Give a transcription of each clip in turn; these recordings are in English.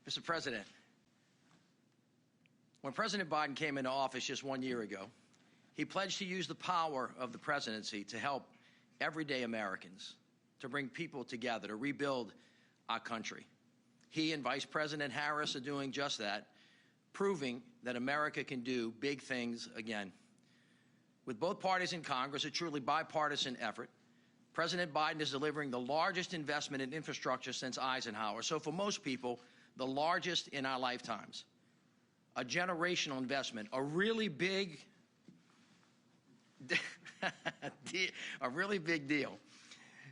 Mr. President, when President Biden came into office just 1 year ago, he pledged to use the power of the presidency to help everyday Americans, to bring people together, to rebuild our country. He and Vice President Harris are doing just that, proving that America can do big things again. With both parties in Congress, a truly bipartisan effort, President Biden is delivering the largest investment in infrastructure since Eisenhower. So for most people, the largest in our lifetimes. A generational investment, a really big deal.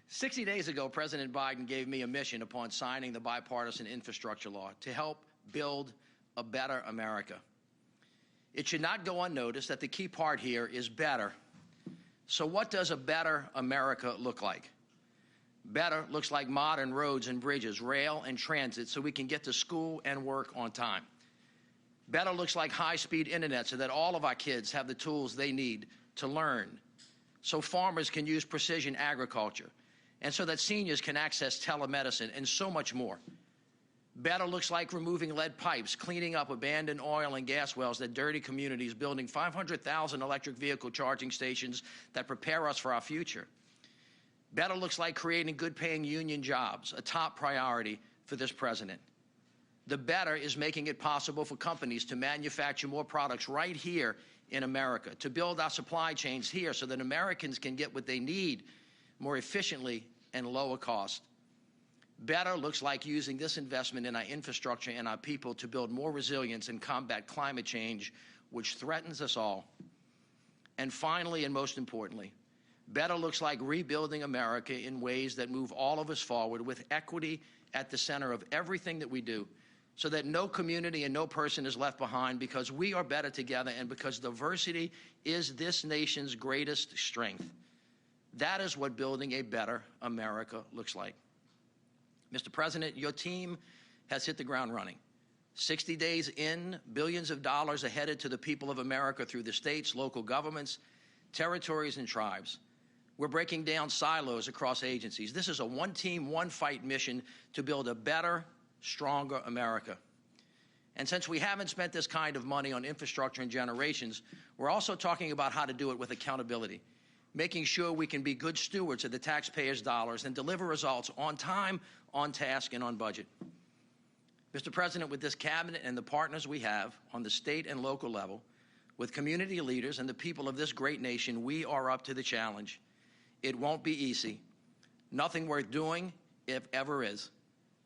60 days ago, President Biden gave me a mission upon signing the bipartisan infrastructure law to help build a better America. It should not go unnoticed that the key part here is better. So what does a better America look like? Better looks like modern roads and bridges, rail and transit, so we can get to school and work on time. Better looks like high-speed internet so that all of our kids have the tools they need to learn, so farmers can use precision agriculture, and so that seniors can access telemedicine and so much more. Better looks like removing lead pipes, cleaning up abandoned oil and gas wells that dirty communities, building 500,000 electric vehicle charging stations that prepare us for our future. Better looks like creating good-paying union jobs, a top priority for this president. The better is making it possible for companies to manufacture more products right here in America, to build our supply chains here so that Americans can get what they need more efficiently and lower cost. Better looks like using this investment in our infrastructure and our people to build more resilience and combat climate change, which threatens us all. And finally, and most importantly, better looks like rebuilding America in ways that move all of us forward with equity at the center of everything that we do, so that no community and no person is left behind, because we are better together and because diversity is this nation's greatest strength. That is what building a better America looks like. Mr. President, your team has hit the ground running. 60 days in, billions of dollars are headed to the people of America through the states, local governments, territories, and tribes. We're breaking down silos across agencies. This is a one-team, one-fight mission to build a better, stronger America. And since we haven't spent this kind of money on infrastructure in generations, we're also talking about how to do it with accountability, making sure we can be good stewards of the taxpayers' dollars and deliver results on time, on task, and on budget. Mr. President, with this cabinet and the partners we have on the state and local level, with community leaders and the people of this great nation, we are up to the challenge. It won't be easy. Nothing worth doing, if ever is.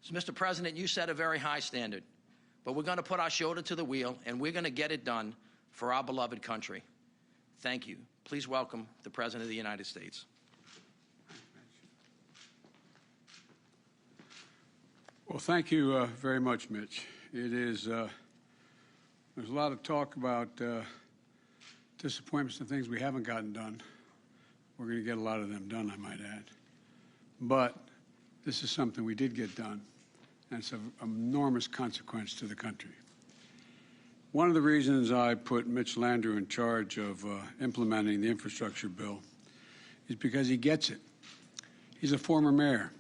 So, Mr. President, you set a very high standard, but we're going to put our shoulder to the wheel, and we're going to get it done for our beloved country. Thank you. Please welcome the President of the United States. Well, thank you very much, Mitch. It is, there's a lot of talk about disappointments and things we haven't gotten done. We're going to get a lot of them done, I might add. But this is something we did get done, and it's of enormous consequence to the country. One of the reasons I put Mitch Landrieu in charge of implementing the infrastructure bill is because he gets it. He's a former mayor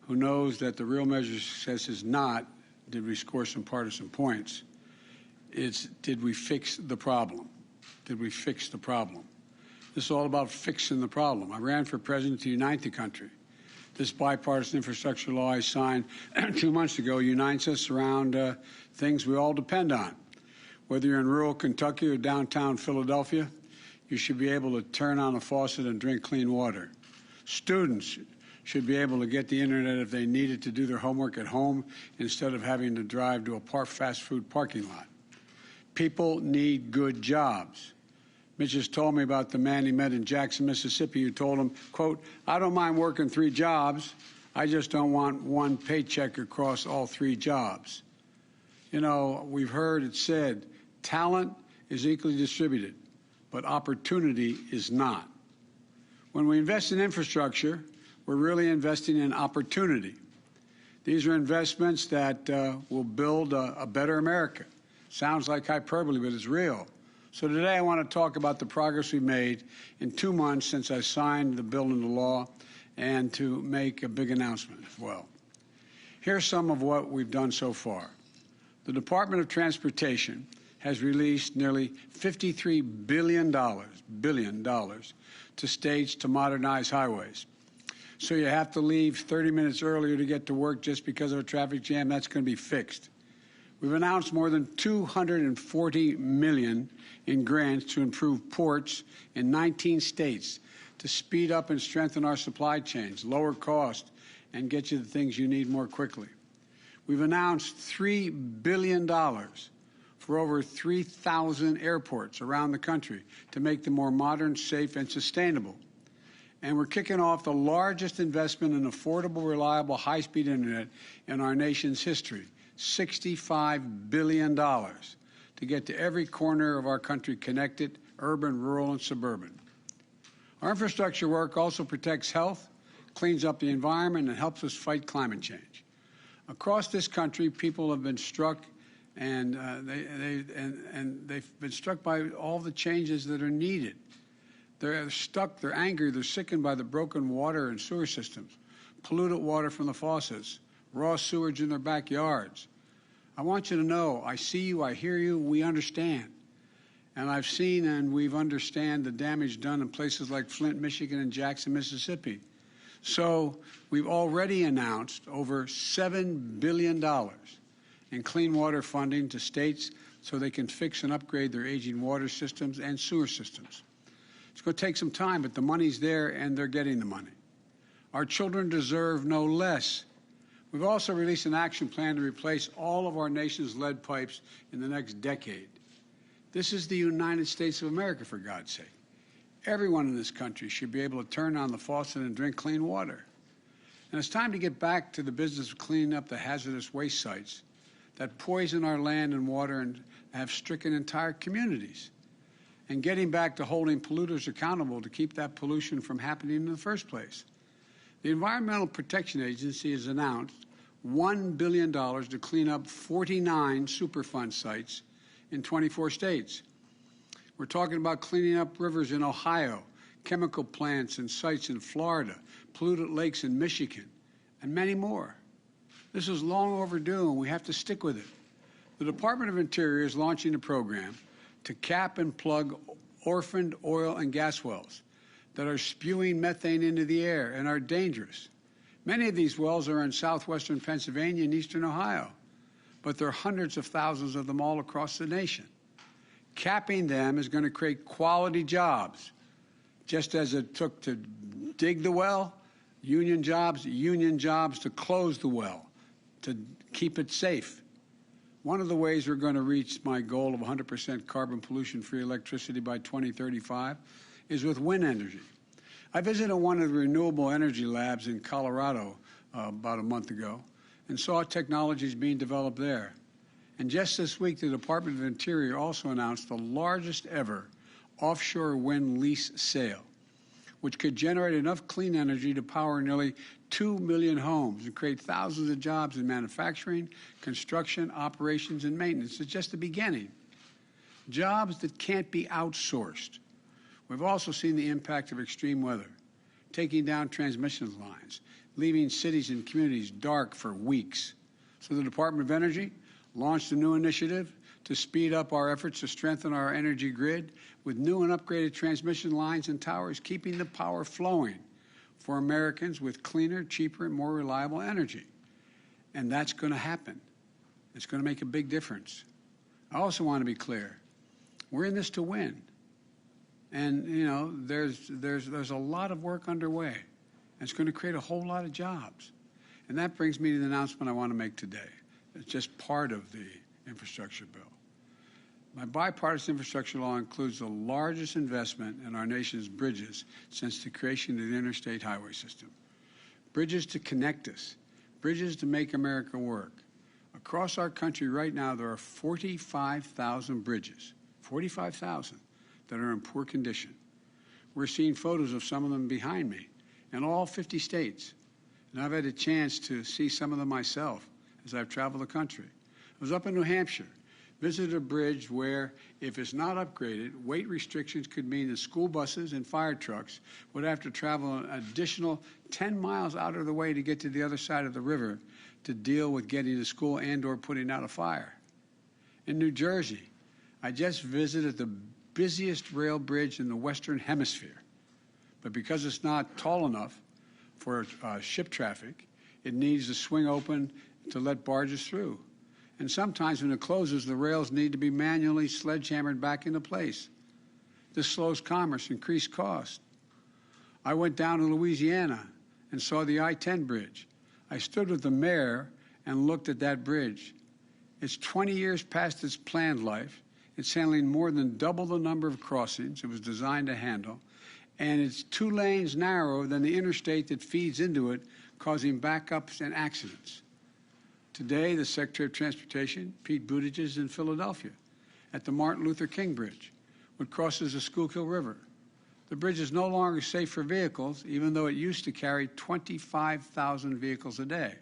who knows that the real measure of success is not, did we score some partisan points? It's, did we fix the problem? Did we fix the problem? This is all about fixing the problem. I ran for president to unite the country. This bipartisan infrastructure law I signed 2 months ago unites us around things we all depend on. Whether you're in rural Kentucky or downtown Philadelphia, you should be able to turn on a faucet and drink clean water. Students should be able to get the internet if they need it to do their homework at home instead of having to drive to a fast food parking lot. People need good jobs. Mitch just told me about the man he met in Jackson, Mississippi, who told him, quote, "I don't mind working 3 jobs. I just don't want one paycheck across all 3 jobs." You know, we've heard it said, talent is equally distributed, but opportunity is not. When we invest in infrastructure, we're really investing in opportunity. These are investments that will build a better America. Sounds like hyperbole, but it's real. So today I want to talk about the progress we made in 2 months since I signed the bill into law, and to make a big announcement as well. Here's some of what we've done so far. The Department of Transportation has released nearly $53 billion to states to modernize highways. So you have to leave 30 minutes earlier to get to work just because of a traffic jam. That's going to be fixed. We've announced more than $240 million in grants to improve ports in 19 states to speed up and strengthen our supply chains, lower cost, and get you the things you need more quickly. We've announced $3 billion for over 3,000 airports around the country to make them more modern, safe, and sustainable. And we're kicking off the largest investment in affordable, reliable, high-speed internet in our nation's history, $65 billion to get to every corner of our country connected, urban, rural, and suburban. Our infrastructure work also protects health, cleans up the environment, and helps us fight climate change. Across this country, people have been struck, and they've been struck by all the changes that are needed. They're stuck, they're angry, they're sickened by the broken water and sewer systems, polluted water from the faucets, raw sewage in their backyards. I want you to know, I see you, I hear you, we understand. And I've seen and we've understand the damage done in places like Flint, Michigan, and Jackson, Mississippi. So we've already announced over $7 billion in clean water funding to states so they can fix and upgrade their aging water systems and sewer systems. It's going to take some time, but the money's there and they're getting the money. Our children deserve no less. We've also released an action plan to replace all of our nation's lead pipes in the next decade. This is the United States of America, for God's sake. Everyone in this country should be able to turn on the faucet and drink clean water. And it's time to get back to the business of cleaning up the hazardous waste sites that poison our land and water and have stricken entire communities, and getting back to holding polluters accountable to keep that pollution from happening in the first place. The Environmental Protection Agency has announced $1 billion to clean up 49 Superfund sites in 24 states. We're talking about cleaning up rivers in Ohio, chemical plants and sites in Florida, polluted lakes in Michigan, and many more. This is long overdue, and we have to stick with it. The Department of Interior is launching a program to cap and plug orphaned oil and gas wells that are spewing methane into the air and are dangerous. Many of these wells are in southwestern Pennsylvania and eastern Ohio, but there are hundreds of thousands of them all across the nation. Capping them is going to create quality jobs, just as it took to dig the well, union jobs to close the well, to keep it safe. One of the ways we're going to reach my goal of 100% carbon pollution-free electricity by 2035 is with wind energy. I visited one of the renewable energy labs in Colorado about a month ago and saw technologies being developed there. And just this week, the Department of Interior also announced the largest ever offshore wind lease sale, which could generate enough clean energy to power nearly 2 million homes and create thousands of jobs in manufacturing, construction, operations, and maintenance. It's just the beginning. Jobs that can't be outsourced. We've also seen the impact of extreme weather, taking down transmission lines, leaving cities and communities dark for weeks. So the Department of Energy launched a new initiative to speed up our efforts to strengthen our energy grid with new and upgraded transmission lines and towers, keeping the power flowing for Americans with cleaner, cheaper, and more reliable energy. And that's going to happen. It's going to make a big difference. I also want to be clear. We're in this to win. And, you know, there's a lot of work underway. And it's going to create a whole lot of jobs. And that brings me to the announcement I want to make today. It's just part of the infrastructure bill. My bipartisan infrastructure law includes the largest investment in our nation's bridges since the creation of the interstate highway system. Bridges to connect us, bridges to make America work. Across our country right now, there are 45,000 bridges, 45,000 that are in poor condition. We're seeing photos of some of them behind me in all 50 states. And I've had a chance to see some of them myself as I've traveled the country. I was up in New Hampshire, visited a bridge where, if it's not upgraded, weight restrictions could mean that school buses and fire trucks would have to travel an additional 10 miles out of the way to get to the other side of the river to deal with getting to school and or putting out a fire. In New Jersey, I just visited the busiest rail bridge in the Western Hemisphere. But because it's not tall enough for ship traffic, it needs to swing open to let barges through. And sometimes when it closes, the rails need to be manually sledgehammered back into place. This slows commerce, increased cost. I went down to Louisiana and saw the I-10 bridge. I stood with the mayor and looked at that bridge. It's 20 years past its planned life. It's handling more than double the number of crossings it was designed to handle, and it's 2 lanes narrower than the interstate that feeds into it, causing backups and accidents. Today, the Secretary of Transportation, Pete Buttigieg, is in Philadelphia at the Martin Luther King Bridge, which crosses the Schuylkill River. The bridge is no longer safe for vehicles, even though it used to carry 25,000 vehicles a day.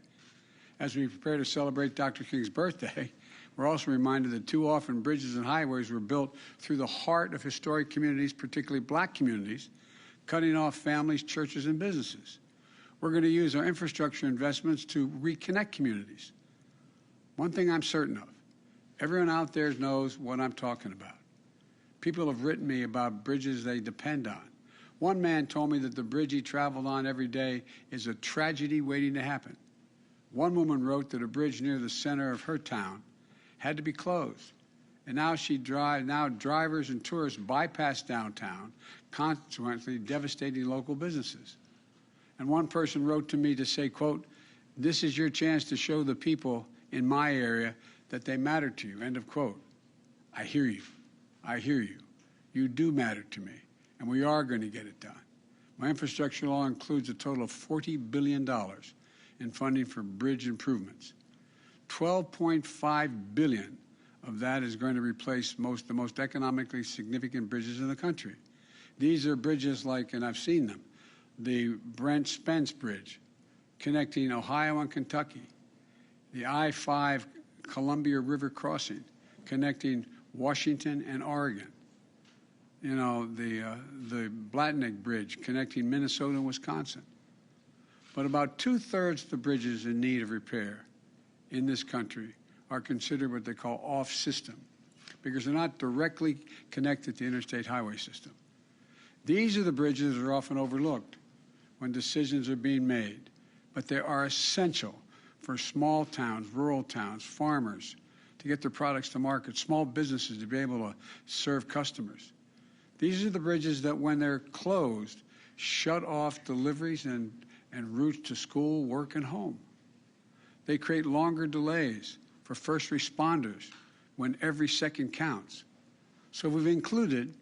As we prepare to celebrate Dr. King's birthday, we're also reminded that too often bridges and highways were built through the heart of historic communities, particularly black communities, cutting off families, churches, and businesses. We're going to use our infrastructure investments to reconnect communities. One thing I'm certain of, everyone out there knows what I'm talking about. People have written me about bridges they depend on. One man told me that the bridge he traveled on every day is a tragedy waiting to happen. One woman wrote that a bridge near the center of her town had to be closed. And now drivers and tourists bypass downtown, consequently devastating local businesses. And one person wrote to me to say, quote, "This is your chance to show the people in my area that they matter to you," end of quote. I hear you. I hear you. You do matter to me, and we are going to get it done. My infrastructure law includes a total of $40 billion in funding for bridge improvements. $12.5 billion of that is going to replace the most economically significant bridges in the country. These are bridges like, and I've seen them, the Brent Spence Bridge connecting Ohio and Kentucky, the I-5 Columbia River crossing connecting Washington and Oregon, you know, the Blatnick Bridge connecting Minnesota and Wisconsin. But about 2/3 of the bridges in need of repair in this country are considered what they call off-system, because they're not directly connected to the interstate highway system. These are the bridges that are often overlooked when decisions are being made, but they are essential for small towns, rural towns, farmers to get their products to market, small businesses to be able to serve customers. These are the bridges that, when they're closed, shut off deliveries and routes to school, work, and home. They create longer delays for first responders when every second counts. So we've included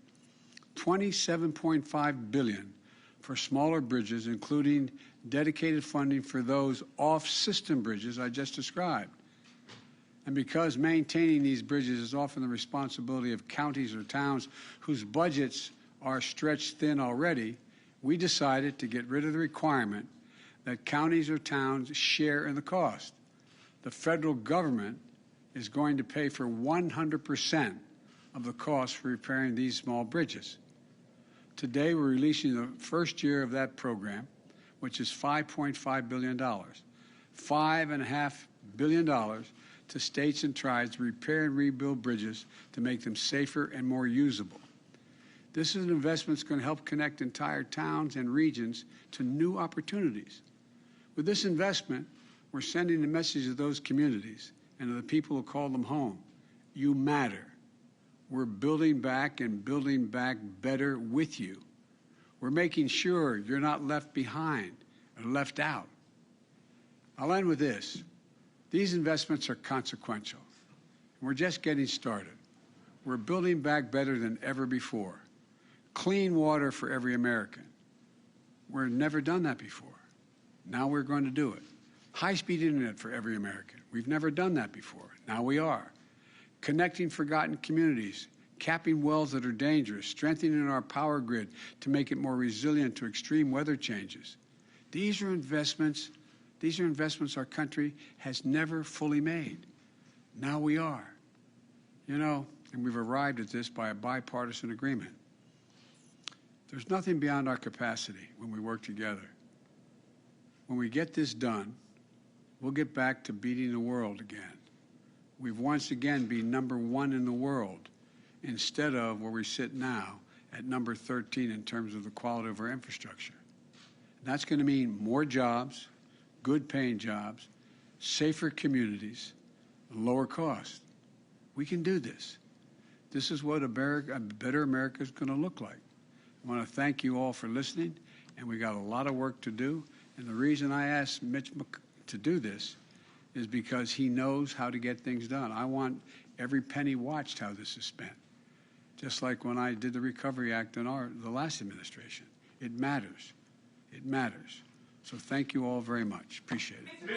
$27.5 billion for smaller bridges, including dedicated funding for those off-system bridges I just described. And because maintaining these bridges is often the responsibility of counties or towns whose budgets are stretched thin already, we decided to get rid of the requirement that counties or towns share in the cost. The federal government is going to pay for 100% of the cost for repairing these small bridges. Today, we're releasing the first year of that program, which is $5.5 billion. $5.5 billion to states and tribes to repair and rebuild bridges to make them safer and more usable. This is an investment that's going to help connect entire towns and regions to new opportunities. With this investment, we're sending a message to those communities and to the people who call them home. You matter. We're building back and building back better with you. We're making sure you're not left behind or left out. I'll end with this. These investments are consequential. We're just getting started. We're building back better than ever before. Clean water for every American. We've never done that before. Now we're going to do it. High-speed internet for every American. We've never done that before. Now we are. Connecting forgotten communities, capping wells that are dangerous, strengthening our power grid to make it more resilient to extreme weather changes. These are investments our country has never fully made. Now we are. You know, and we've arrived at this by a bipartisan agreement. There's nothing beyond our capacity when we work together. When we get this done, we'll get back to beating the world again. we've once again been #1 in the world instead of where we sit now at number 13 in terms of the quality of our infrastructure. And that's going to mean more jobs, good paying jobs, safer communities, and lower cost. We can do this. This is what a better America is going to look like. I want to thank you all for listening, and we got a lot of work to do. And the reason I asked Mitch to do this is because he knows how to get things done. I want every penny watched how this is spent. Just like when I did the Recovery Act in the last administration. It matters. It matters. So thank you all very much. Appreciate it.